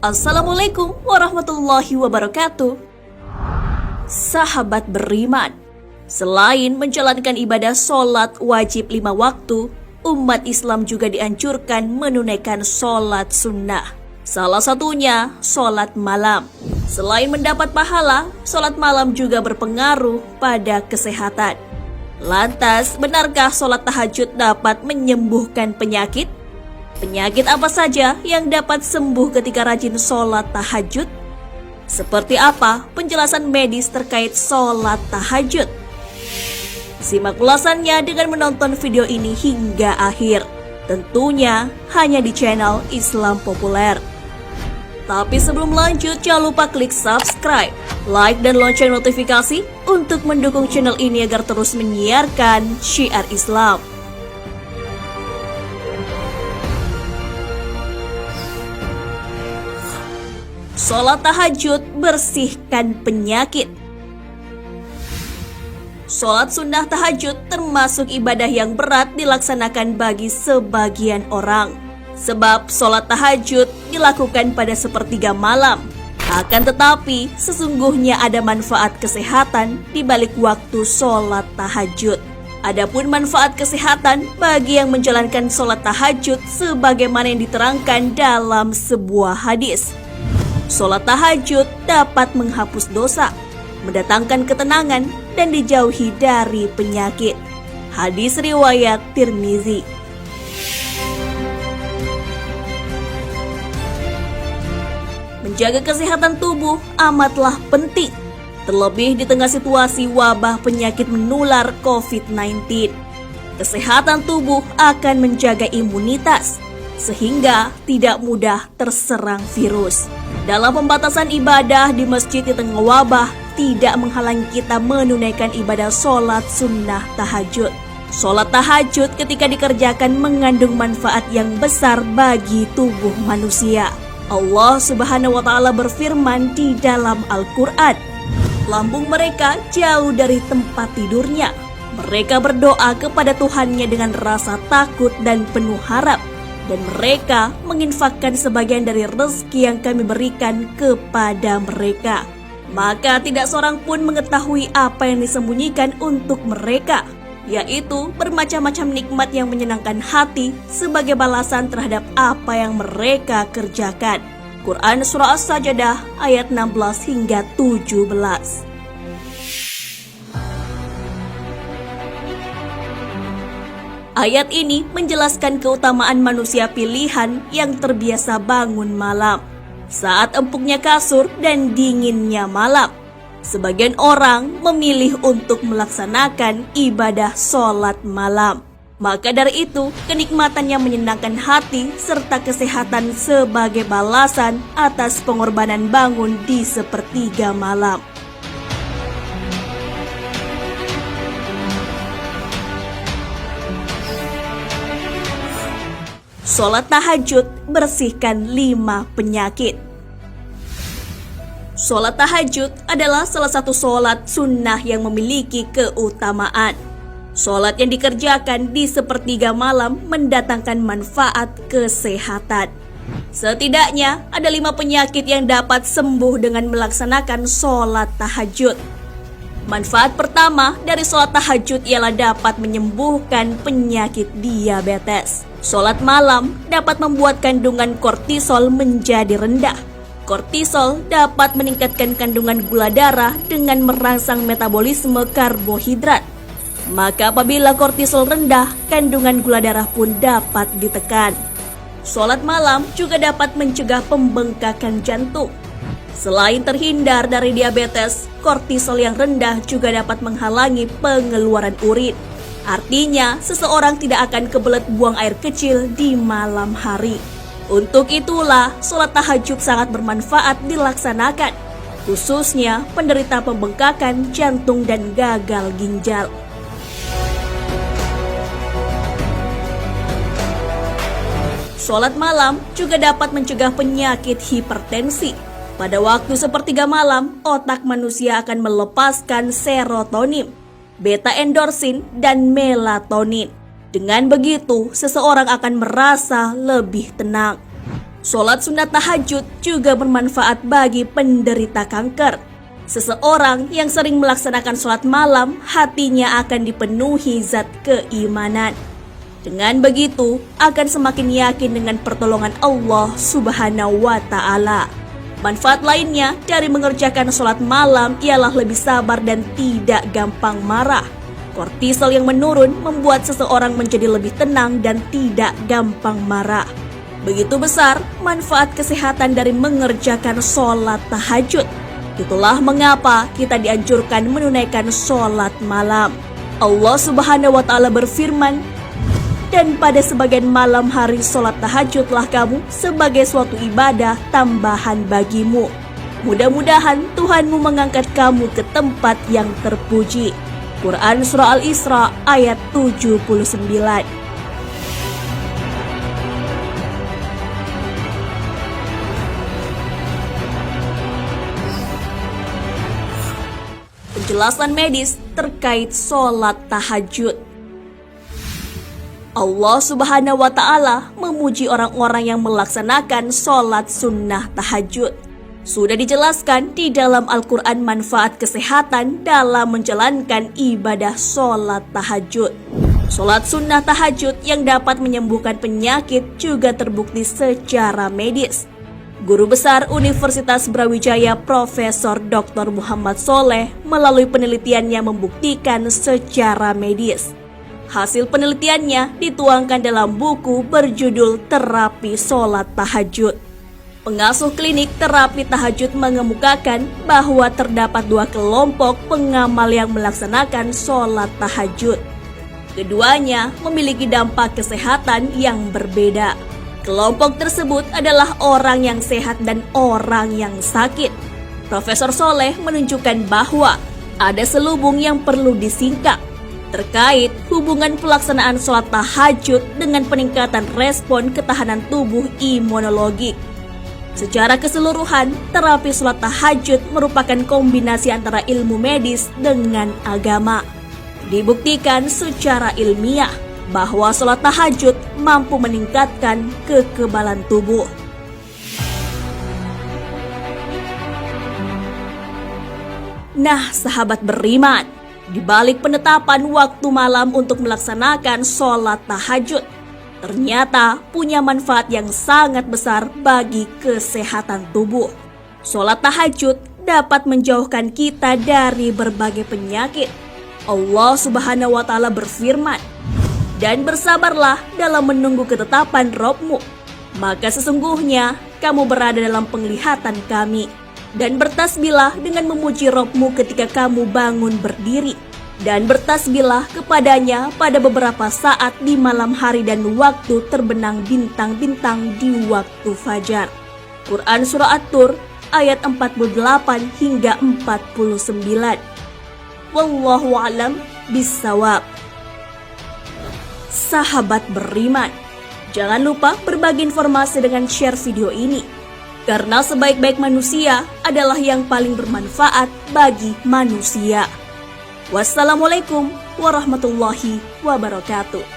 Assalamualaikum warahmatullahi wabarakatuh. Sahabat beriman, selain menjalankan ibadah sholat wajib 5 waktu, umat Islam juga dianjurkan menunaikan sholat sunnah. Salah satunya sholat malam. Selain mendapat pahala, sholat malam juga berpengaruh pada kesehatan. Lantas, benarkah sholat tahajud dapat menyembuhkan penyakit? Penyakit apa saja yang dapat sembuh ketika rajin sholat tahajud? Seperti apa penjelasan medis terkait sholat tahajud? Simak ulasannya dengan menonton video ini hingga akhir. Tentunya hanya di channel Islam Populer. Tapi sebelum lanjut, jangan lupa klik subscribe, like, dan lonceng notifikasi untuk mendukung channel ini agar terus menyiarkan syiar Islam. Sholat tahajud bersihkan penyakit. Sholat sunnah tahajud termasuk ibadah yang berat dilaksanakan bagi sebagian orang. Sebab sholat tahajud dilakukan pada sepertiga malam. Akan tetapi, sesungguhnya ada manfaat kesehatan di balik waktu sholat tahajud. Adapun manfaat kesehatan bagi yang menjalankan sholat tahajud sebagaimana yang diterangkan dalam sebuah hadis. Sholat tahajud dapat menghapus dosa, mendatangkan ketenangan, dan dijauhi dari penyakit. Hadis riwayat Tirmizi. Menjaga kesehatan tubuh amatlah penting, terlebih di tengah situasi wabah penyakit menular COVID-19. Kesehatan tubuh akan menjaga imunitas, sehingga tidak mudah terserang virus. Dalam pembatasan ibadah di masjid di tengah wabah tidak menghalangi kita menunaikan ibadah sholat sunnah tahajud. Sholat tahajud ketika dikerjakan mengandung manfaat yang besar bagi tubuh manusia. Allah Subhanahu wa Ta'ala berfirman di dalam Al-Quran, lambung mereka jauh dari tempat tidurnya. Mereka berdoa kepada Tuhannya dengan rasa takut dan penuh harap. Dan mereka menginfakkan sebagian dari rezeki yang kami berikan kepada mereka. Maka tidak seorang pun mengetahui apa yang disembunyikan untuk mereka, yaitu bermacam-macam nikmat yang menyenangkan hati sebagai balasan terhadap apa yang mereka kerjakan. Quran Surah As-Sajdah ayat 16 hingga 17. Ayat ini menjelaskan keutamaan manusia pilihan yang terbiasa bangun malam saat empuknya kasur dan dinginnya malam. Sebagian orang memilih untuk melaksanakan ibadah sholat malam. Maka dari itu, kenikmatan yang menyenangkan hati serta kesehatan sebagai balasan atas pengorbanan bangun di sepertiga malam. Sholat tahajud bersihkan 5 penyakit. Sholat tahajud adalah salah satu sholat sunnah yang memiliki keutamaan. Sholat yang dikerjakan di sepertiga malam mendatangkan manfaat kesehatan. Setidaknya ada 5 penyakit yang dapat sembuh dengan melaksanakan sholat tahajud. Manfaat pertama dari sholat tahajud ialah dapat menyembuhkan penyakit diabetes. Sholat malam dapat membuat kandungan kortisol menjadi rendah. Kortisol dapat meningkatkan kandungan gula darah dengan merangsang metabolisme karbohidrat. Maka apabila kortisol rendah, kandungan gula darah pun dapat ditekan. Sholat malam juga dapat mencegah pembengkakan jantung. Selain terhindar dari diabetes, kortisol yang rendah juga dapat menghalangi pengeluaran urin. Artinya, seseorang tidak akan kebelet buang air kecil di malam hari. Untuk itulah, sholat tahajud sangat bermanfaat dilaksanakan, khususnya penderita pembengkakan jantung dan gagal ginjal. Sholat malam juga dapat mencegah penyakit hipertensi. Pada waktu sepertiga malam, otak manusia akan melepaskan serotonin, beta endorfin, dan melatonin. Dengan begitu, seseorang akan merasa lebih tenang. Sholat sunat tahajud juga bermanfaat bagi penderita kanker. Seseorang yang sering melaksanakan sholat malam, hatinya akan dipenuhi zat keimanan. Dengan begitu, akan semakin yakin dengan pertolongan Allah Subhanahu wa Ta'ala. Manfaat lainnya dari mengerjakan sholat malam ialah lebih sabar dan tidak gampang marah. Kortisol yang menurun membuat seseorang menjadi lebih tenang dan tidak gampang marah. Begitu besar manfaat kesehatan dari mengerjakan sholat tahajud. Itulah mengapa kita dianjurkan menunaikan sholat malam. Allah Subhanahu wa Ta'ala berfirman, "Dan pada sebagian malam hari sholat tahajudlah kamu sebagai suatu ibadah tambahan bagimu. Mudah-mudahan Tuhanmu mengangkat kamu ke tempat yang terpuji." Quran Surah Al-Isra ayat 79. Penjelasan medis terkait sholat tahajud. Allah Subhanahu wa Ta'ala memuji orang-orang yang melaksanakan sholat sunnah tahajud. Sudah dijelaskan di dalam Al-Quran manfaat kesehatan dalam menjalankan ibadah sholat tahajud. Sholat sunnah tahajud yang dapat menyembuhkan penyakit juga terbukti secara medis. Guru Besar Universitas Brawijaya Profesor Dr. Muhammad Soleh melalui penelitiannya membuktikan secara medis. Hasil penelitiannya dituangkan dalam buku berjudul Terapi Sholat Tahajud. Pengasuh klinik terapi tahajud mengemukakan bahwa terdapat dua kelompok pengamal yang melaksanakan sholat tahajud. Keduanya memiliki dampak kesehatan yang berbeda. Kelompok tersebut adalah orang yang sehat dan orang yang sakit. Profesor Soleh menunjukkan bahwa ada selubung yang perlu disingkap terkait hubungan pelaksanaan sholat tahajud dengan peningkatan respon ketahanan tubuh imunologik. Secara keseluruhan, terapi sholat tahajud merupakan kombinasi antara ilmu medis dengan agama. Dibuktikan secara ilmiah bahwa sholat tahajud mampu meningkatkan kekebalan tubuh. Nah, sahabat beriman, di balik penetapan waktu malam untuk melaksanakan sholat tahajud, ternyata punya manfaat yang sangat besar bagi kesehatan tubuh. Sholat tahajud dapat menjauhkan kita dari berbagai penyakit. Allah Subhanahu wa Ta'ala berfirman, "Dan bersabarlah dalam menunggu ketetapan Rabb-Mu, maka sesungguhnya kamu berada dalam penglihatan kami. Dan bertasbihlah dengan memuji Rabb-Mu ketika kamu bangun berdiri. Dan bertasbihlah kepadanya pada beberapa saat di malam hari dan waktu terbenang bintang-bintang di waktu fajar." Quran Surah At-Tur ayat 48 hingga 49. Wallahu a'lam bissawab. Sahabat beriman, jangan lupa berbagi informasi dengan share video ini, karena sebaik-baik manusia adalah yang paling bermanfaat bagi manusia. Wassalamualaikum warahmatullahi wabarakatuh.